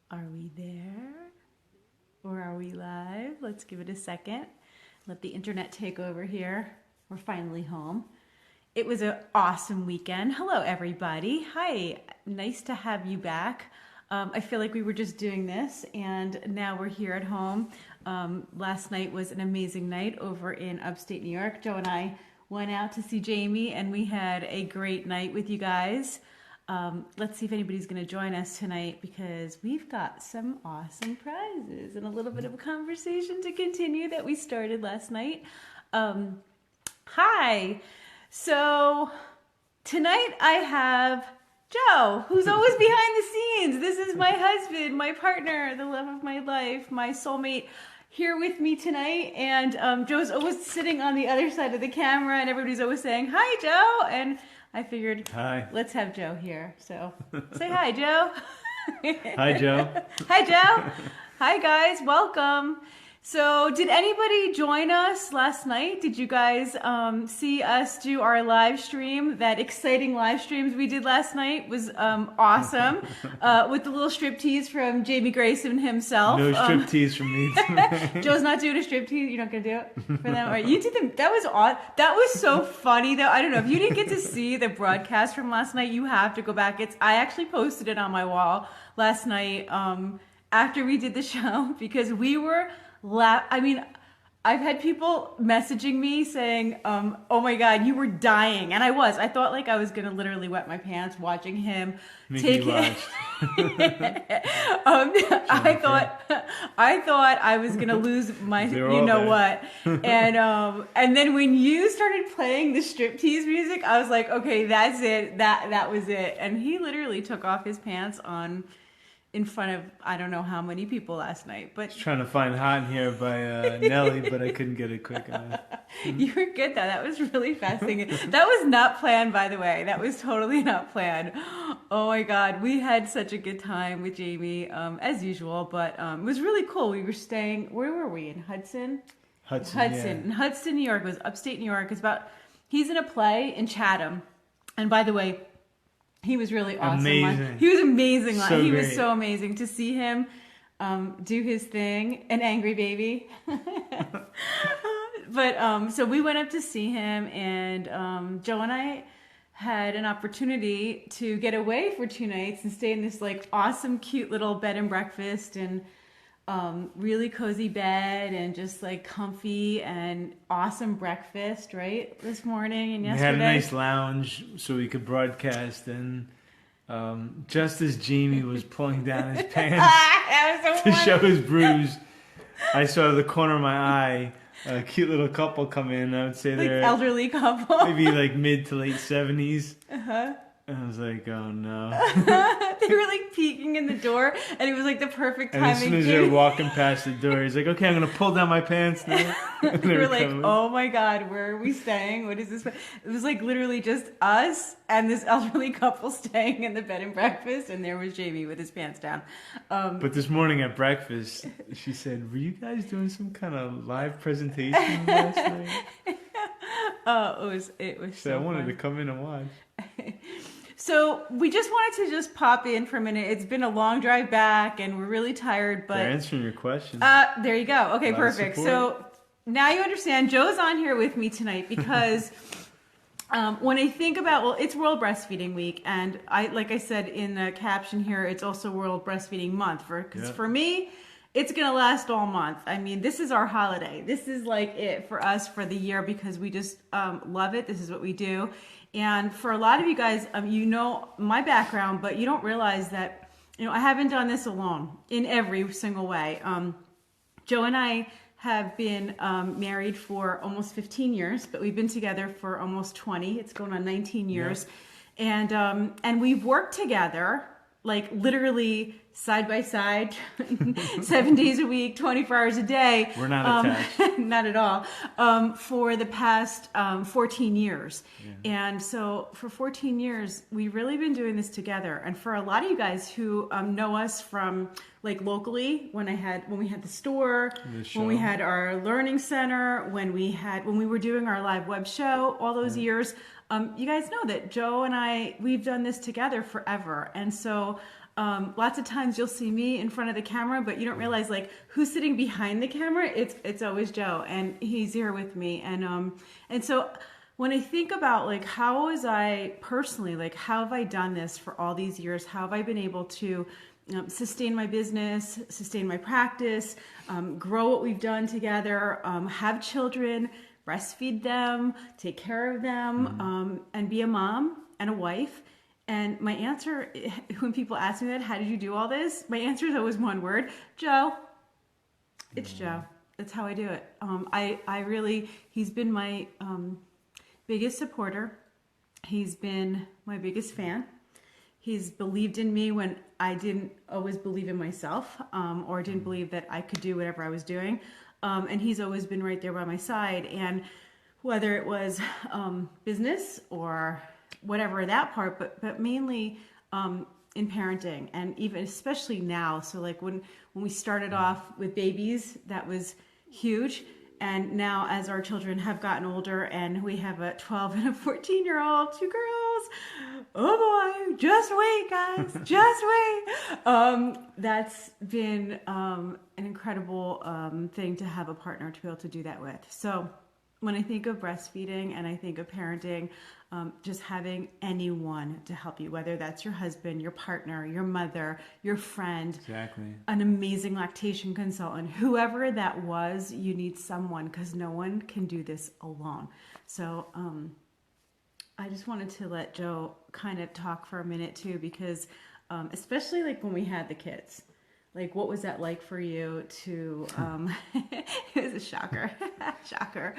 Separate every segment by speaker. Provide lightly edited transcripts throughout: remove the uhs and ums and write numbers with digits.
Speaker 1: Are we there? Or are we live? Let's give it a second. Let the internet take over here. We're finally home. It was an awesome weekend. Hello, everybody. Hi, nice to have you back. I feel like we were just doing this and now we're here at home. Last night was an amazing night over in upstate New York. Joe and I went out to see Jamie and we had a great night with you guys. Let's see if anybody's going to join us tonight because we've got some awesome prizes and a little bit of a conversation to continue that we started last night. Hi. So tonight I have Joe, who's always behind the scenes. This is my husband, my partner, the love of my life, my soulmate, here with me tonight. And Joe's always sitting on the other side of the camera and everybody's always saying, "Hi, Joe." And I figured,
Speaker 2: hi,
Speaker 1: let's have Joe here. So say hi, Joe.
Speaker 2: Hi, Joe.
Speaker 1: Hi, Joe. Hi, guys. Welcome. So did anybody join us last night? Did you guys see us do our live stream? That exciting live streams we did last night was awesome with the little striptease from Jamie Grayson himself.
Speaker 2: No striptease from me tonight.
Speaker 1: Joe's not doing a striptease. You're not gonna do it for them. All right, you did them. That was odd. That was so funny though. I don't know if you didn't get to see the broadcast from last night. You have to go back. I actually posted it on my wall last night after we did the show because we were. I mean, I've had people messaging me saying, "Oh my God, you were dying," and I was. I thought like I was gonna literally wet my pants watching him take it. I thought I was gonna lose my, what, and then when you started playing the striptease music, I was like, okay, that's it. That was it. And he literally took off his pants in front of I don't know how many people last night, but
Speaker 2: trying to find "Hot in Here" by Nelly, but I couldn't get it quick enough.
Speaker 1: You were good though. That was really fascinating. That was not planned, by the way. That was totally not planned. Oh my God, we had such a good time with Jamie, as usual. But it was really cool. We were staying. Where were we? In Hudson.
Speaker 2: Yeah.
Speaker 1: In Hudson, New York. It was upstate New York. He's in a play in Chatham, and by the way. He was really awesome.
Speaker 2: Amazing.
Speaker 1: He was amazing.
Speaker 2: So
Speaker 1: he
Speaker 2: great.
Speaker 1: was so amazing to see him do his thing, an angry baby. But so we went up to see him, and Joe and I had an opportunity to get away for 2 nights and stay in this like awesome, cute little bed and breakfast and really cozy bed and just like comfy and awesome breakfast, right? This morning and yesterday.
Speaker 2: We had a nice lounge so we could broadcast, and just as Jamie was pulling down his pants
Speaker 1: that was so
Speaker 2: to show his bruise, I saw out of the corner of my eye a cute little couple come in. I would say
Speaker 1: like
Speaker 2: they're
Speaker 1: elderly couple.
Speaker 2: maybe like mid to late 70s.
Speaker 1: Uh-huh.
Speaker 2: And I was like, oh no.
Speaker 1: They were like peeking in the door, and it was like the perfect timing.
Speaker 2: And as soon as they were walking past the door, he's like, okay, I'm going to pull down my pants now.
Speaker 1: We were like, oh my God, where are we staying? What is this? It was like literally just us and this elderly couple staying in the bed and breakfast, and there was Jamie with his pants down.
Speaker 2: But this morning at breakfast, she said, were you guys doing some kind of live presentation last night?
Speaker 1: Oh, it was so
Speaker 2: I wanted
Speaker 1: fun.
Speaker 2: to come in and watch.
Speaker 1: So we just wanted to just pop in for a minute. It's been a long drive back and we're really tired, but
Speaker 2: they're answering your question.
Speaker 1: There you go. Okay, perfect. So now you understand Joe's on here with me tonight because when I think about, it's World Breastfeeding Week, and like I said in the caption here, it's also World Breastfeeding Month because for me, it's going to last all month. I mean, this is our holiday. This is like it for us for the year because we just love it. This is what we do. And for a lot of you guys, you know my background, but you don't realize that, I haven't done this alone in every single way. Joe and I have been married for almost 15 years, but we've been together for almost 20. It's going on 19 years. Yeah. And we've worked together, like literally side by side, 7 days a week, 24 hours a day.
Speaker 2: We're not attached.
Speaker 1: Not at all. For the past 14 years. Yeah. And so for 14 years, we've really been doing this together. And for a lot of you guys who know us from like locally, when we had the store, when we had our learning center, when we were doing our live web show, all those years, you guys know that Joe and we've done this together forever. And so lots of times you'll see me in front of the camera, but you don't realize like who's sitting behind the camera. It's always Joe, and he's here with me. And so when I think about like how was I personally, like how have I done this for all these years? How have I been able to sustain my business, sustain my practice, grow what we've done together, have children, breastfeed them, take care of them, and be a mom and a wife? And my answer, when people ask me that, how did you do all this? My answer is always one word: Joe. It's Joe. That's how I do it. I really, he's been my biggest supporter. He's been my biggest fan. He's believed in me when I didn't always believe in myself, or didn't believe that I could do whatever I was doing. And he's always been right there by my side. And whether it was business or whatever that part, but mainly in parenting, and even especially now. So like when we started off with babies, that was huge. And now as our children have gotten older and we have a 12 and a 14-year-old, 2 girls, oh boy, just wait guys, just wait. That's been an incredible thing to have a partner to be able to do that with. So when I think of breastfeeding and I think of parenting, just having anyone to help you, whether that's your husband, your partner, your mother, your friend,
Speaker 2: exactly,
Speaker 1: an amazing lactation consultant, whoever that was, you need someone, because no one can do this alone. So I just wanted to let Joe kind of talk for a minute too, because especially like when we had the kids. Like, what was that like for you to, it was a shocker, shocker.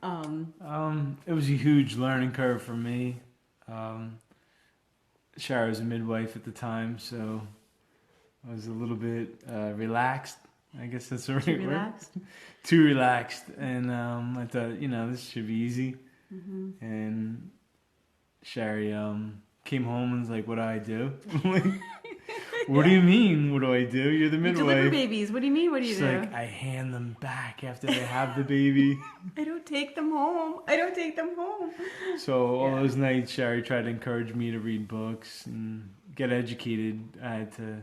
Speaker 2: It was a huge learning curve for me. Shari was a midwife at the time, so I was a little bit relaxed. I guess that's the right word.
Speaker 1: Relaxed?
Speaker 2: Too relaxed. And I thought, this should be easy.
Speaker 1: Mm-hmm.
Speaker 2: And Shari came home and was like, what do I do? What do you mean, what do I do? You're the midwife.
Speaker 1: You deliver babies. What do you mean, what do you
Speaker 2: She's
Speaker 1: do?
Speaker 2: like, I hand them back after they have the baby.
Speaker 1: I don't take them home. I don't take them home.
Speaker 2: So all those nights, Shari tried to encourage me to read books and get educated. I had to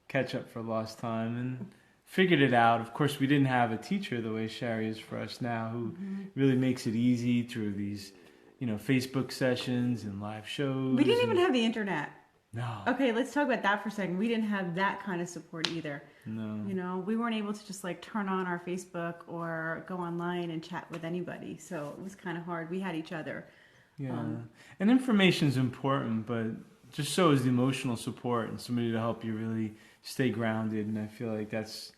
Speaker 2: catch up for lost time and figured it out. Of course, we didn't have a teacher the way Shari is for us now, who really makes it easy through these, Facebook sessions and live shows.
Speaker 1: We didn't even have the internet.
Speaker 2: No.
Speaker 1: Okay, let's talk about that for a second. We didn't have that kind of support either.
Speaker 2: No.
Speaker 1: We weren't able to just like turn on our Facebook or go online and chat with anybody. So it was kind of hard. We had each other.
Speaker 2: Yeah. And information's important, but just so is the emotional support and somebody to help you really stay grounded. And I feel like that's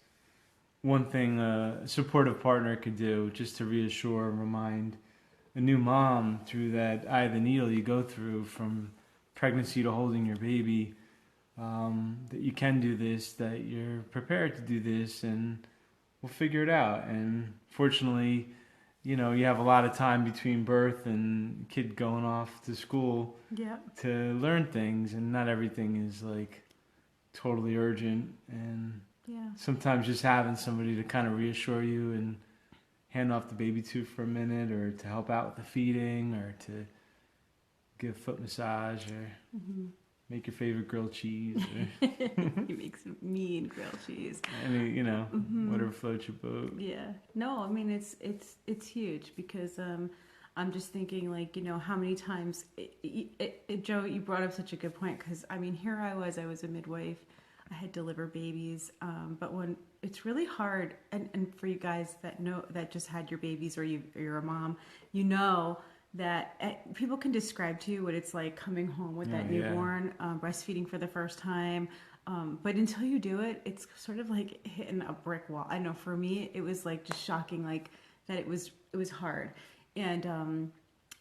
Speaker 2: one thing a supportive partner could do, just to reassure and remind a new mom through that eye of the needle you go through from pregnancy to holding your baby, that you can do this, that you're prepared to do this, and we'll figure it out. And fortunately, you have a lot of time between birth and kid going off to school to learn things, and not everything is like totally urgent. And sometimes just having somebody to kind of reassure you and hand off the baby to for a minute, or to help out with the feeding, or to give a foot massage, or make your favorite grilled cheese. Or
Speaker 1: He makes mean grilled cheese.
Speaker 2: Any, whatever floats your boat.
Speaker 1: Yeah. No, I mean, it's huge, because I'm just thinking, like, how many times, Joe, you brought up such a good point, because, I mean, here I was a midwife. I had delivered babies, but when it's really hard, and for you guys that just had your babies, or you're a mom, that people can describe to you what it's like coming home with that newborn, breastfeeding for the first time. But until you do it, it's sort of like hitting a brick wall. I know for me, it was like just shocking, like that it was hard. And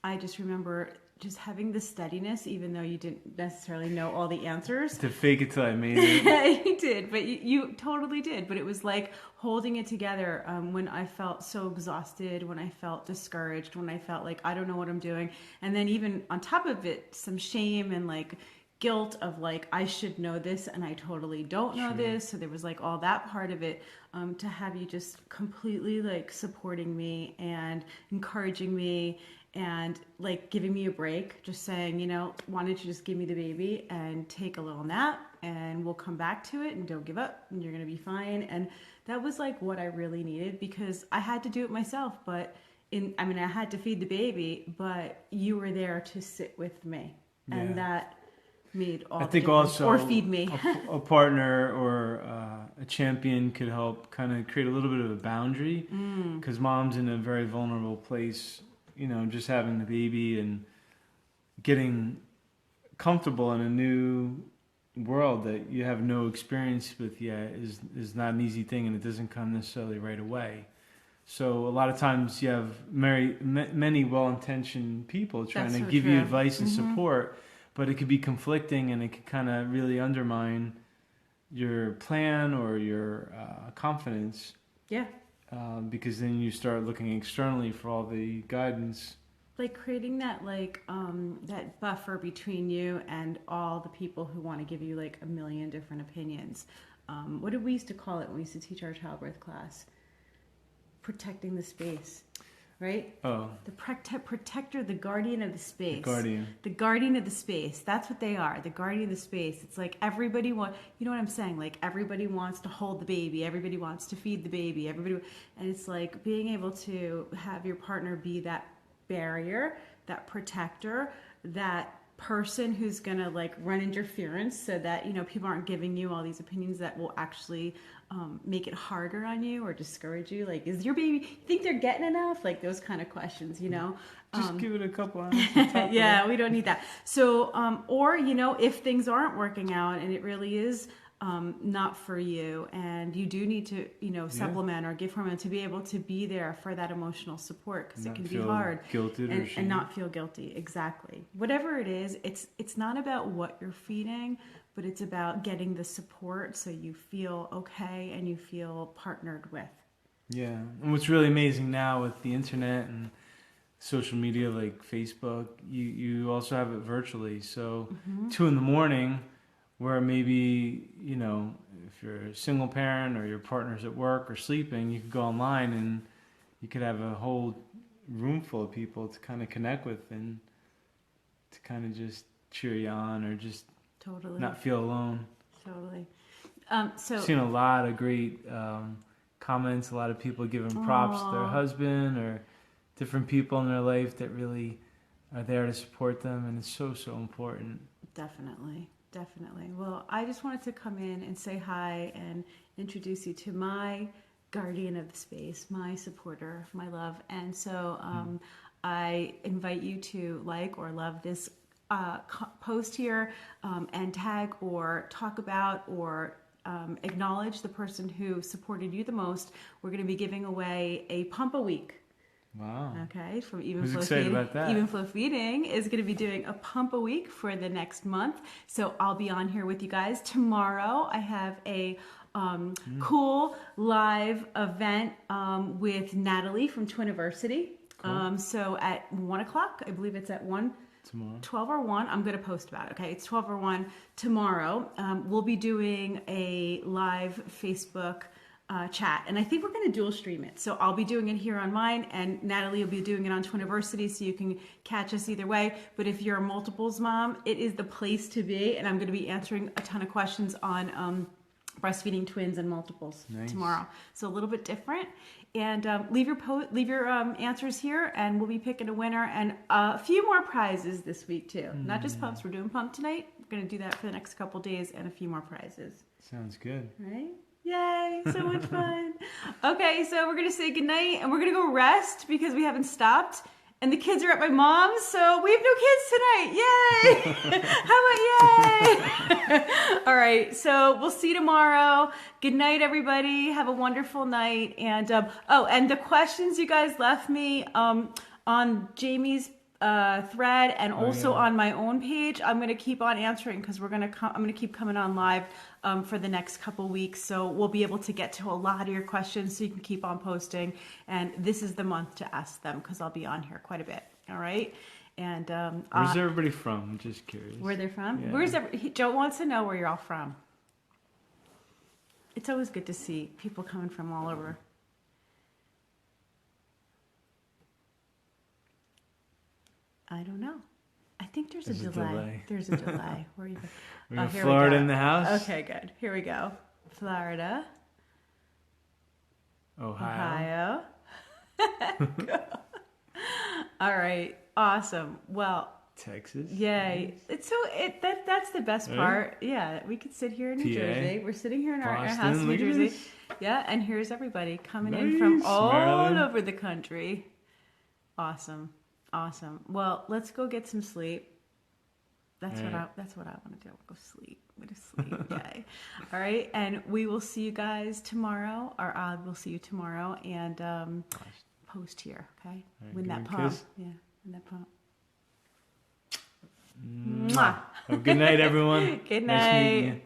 Speaker 1: I just remember just having the steadiness, even though you didn't necessarily know all the answers.
Speaker 2: To fake it till I made it.
Speaker 1: You did, but you totally did. But it was like holding it together when I felt so exhausted, when I felt discouraged, when I felt like I don't know what I'm doing. And then even on top of it, some shame and like guilt of like, I should know this and I totally don't know this. So there was like all that part of it, to have you just completely like supporting me and encouraging me and like giving me a break, just saying, you know, why don't you just give me the baby and take a little nap and we'll come back to it and don't give up and you're going to be fine. And that was like what I really needed, because I had to do it myself, but I had to feed the baby, but you were there to sit with me.
Speaker 2: Yeah.
Speaker 1: And that made all
Speaker 2: I
Speaker 1: the
Speaker 2: think
Speaker 1: difference.
Speaker 2: also
Speaker 1: Or feed me.
Speaker 2: a partner or a champion could help kind of create a little bit of a boundary, because mom's in a very vulnerable place, you know, just having the baby and getting comfortable in a new world that you have no experience with yet is not an easy thing, and it doesn't come necessarily right away. So a lot of times you have many well-intentioned people trying to give you advice and support, but it could be conflicting and it could kind of really undermine your plan or your confidence.
Speaker 1: Yeah.
Speaker 2: Because then you start looking externally for all the guidance.
Speaker 1: Like creating that that buffer between you and all the people who want to give you like a million different opinions. What did we used to call it when we used to teach our childbirth class? Protecting the space, right?
Speaker 2: Oh.
Speaker 1: The protector, the guardian of the space.
Speaker 2: The
Speaker 1: guardian of the space. That's what they are. The guardian of the space. It's like everybody you know what I'm saying? Like everybody wants to hold the baby. Everybody wants to feed the baby. And it's like being able to have your partner be that barrier, that protector, that person who's going to like run interference so that, you know, people aren't giving you all these opinions that will actually make it harder on you or discourage you. Like, is your baby, you think they're getting enough? Like those kind of questions, you know?
Speaker 2: Just give it a couple hours.
Speaker 1: Yeah, we don't need that. So, or, you know, if things aren't working out and it really is not for you and you do need to, you know, supplement or give hormone to be able to be there for that emotional support, because it can be hard. And not feel guilty. Exactly. Whatever it is, it's not about what you're feeding, but it's about getting the support so you feel okay and you feel partnered with.
Speaker 2: Yeah. And what's really amazing now with the internet and social media like Facebook, you also have it virtually. So 2 a.m, where maybe, you know, if you're a single parent or your partner's at work or sleeping, you could go online and you could have a whole room full of people to kind of connect with and to kind of just cheer you on or just not feel alone.
Speaker 1: Totally.
Speaker 2: So I've seen a lot of great comments, a lot of people giving props to their husband or different people in their life that really are there to support them, and it's so important.
Speaker 1: Definitely. Well, I just wanted to come in and say hi and introduce you to my guardian of the space, my supporter, my love. And so I invite you to like or love this post here and tag or talk about or acknowledge the person who supported you the most. We're going to be giving away a pump a week.
Speaker 2: Wow.
Speaker 1: Okay, from Even
Speaker 2: Who's
Speaker 1: Flow
Speaker 2: excited
Speaker 1: Feeding.
Speaker 2: about that?
Speaker 1: Even Flow Feeding is going to be doing a pump a week for the next month. So I'll be on here with you guys. Tomorrow I have a cool live event with Natalie from Twiniversity. Cool. So at 1 o'clock, I believe it's at 1.
Speaker 2: Tomorrow.
Speaker 1: 12 or 1. I'm going to post about it. Okay, it's 12 or 1 tomorrow. We'll be doing a live Facebook chat, and I think we're going to dual stream it. So I'll be doing it here on mine, and Natalie will be doing it on Twiniversity, so you can catch us either way. But if you're a multiples mom, it is the place to be, and I'm going to be answering a ton of questions on breastfeeding twins and multiples tomorrow. So a little bit different. And leave your answers here, and we'll be picking a winner and a few more prizes this week too. Not just pumps. We're doing pump tonight. We're going to do that for the next couple days, and a few more prizes.
Speaker 2: Sounds good.
Speaker 1: Right? Yay, so much fun. Okay, so we're going to say goodnight, and we're going to go rest because we haven't stopped. And the kids are at my mom's, so we have no kids tonight. Yay! How about yay? All right, so we'll see you tomorrow. Good night, everybody. Have a wonderful night. And and the questions you guys left me on Jamie's thread and also on my own page, I'm going to keep on answering because I'm going to keep coming on live for the next couple weeks. So we'll be able to get to a lot of your questions, so you can keep on posting. And this is the month to ask them because I'll be on here quite a bit. All right. And
Speaker 2: where's everybody from? I'm just curious.
Speaker 1: Where they're from?
Speaker 2: Yeah.
Speaker 1: Joe wants to know where you're all from. It's always good to see people coming from all over. I don't know. I think there's a delay. There's a delay. Where are you?
Speaker 2: We got Florida in the house.
Speaker 1: Okay, good. Here we go. Florida.
Speaker 2: Ohio.
Speaker 1: All right. Awesome. Well,
Speaker 2: Texas.
Speaker 1: Yay. That's the best part. Yeah, we could sit here in New Jersey. We're sitting here in our house in New Jersey. Yeah, and here's everybody coming in from all over the country. Awesome. Awesome. Well, let's go get some sleep. That's what I want to do. I'll go sleep. Go to sleep. Yay. All right, and we will see you guys tomorrow, or we'll see you tomorrow, and post here, okay?
Speaker 2: Right,
Speaker 1: Win that pump. Yeah, win that pump.
Speaker 2: Mwah. Good night, everyone.
Speaker 1: Good night.
Speaker 2: Nice meeting you.